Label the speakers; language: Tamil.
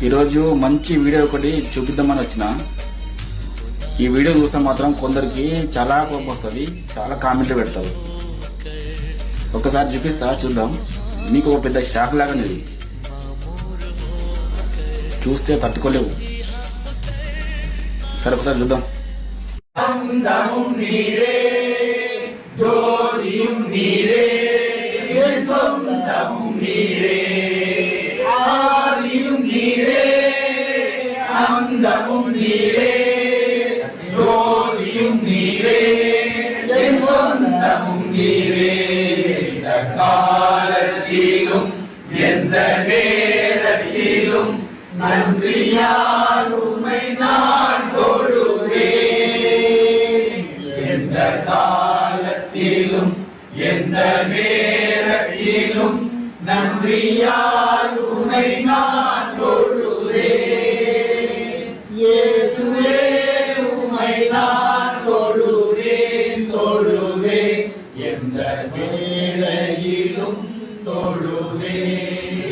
Speaker 1: ఈరోజు మంచి వీడియో ఒకటి చూపిద్దామని వచ్చిన. ఈ వీడియో చూస్తే మాత్రం కొందరికి చాలా కోపం వస్తుంది, చాలా కామెంట్లు పెడతారు. ఒకసారి చూపిస్తా, చూద్దాం. మీకు ఒక పెద్ద షాక్ లాగానేది, చూస్తే తట్టుకోలేవు. సరే ఒకసారి చూద్దాం.
Speaker 2: அந்தமும் நீரே, ஜோதியும் நீரே, என் சொந்தமும் நீரே. இந்த காலத்திலும் எந்த நேரத்திலும் நன்றியால் உம்மை நான் தொழுவேன். எந்த காலத்திலும் எந்த நேரத்திலும் நன்றியால் உம்மை நான் தொழுவேன். இயேசுவே உம்மை நான் தொழுவேன், தொழுவேன், எந்த வேளையிலும் தொழுவேன்.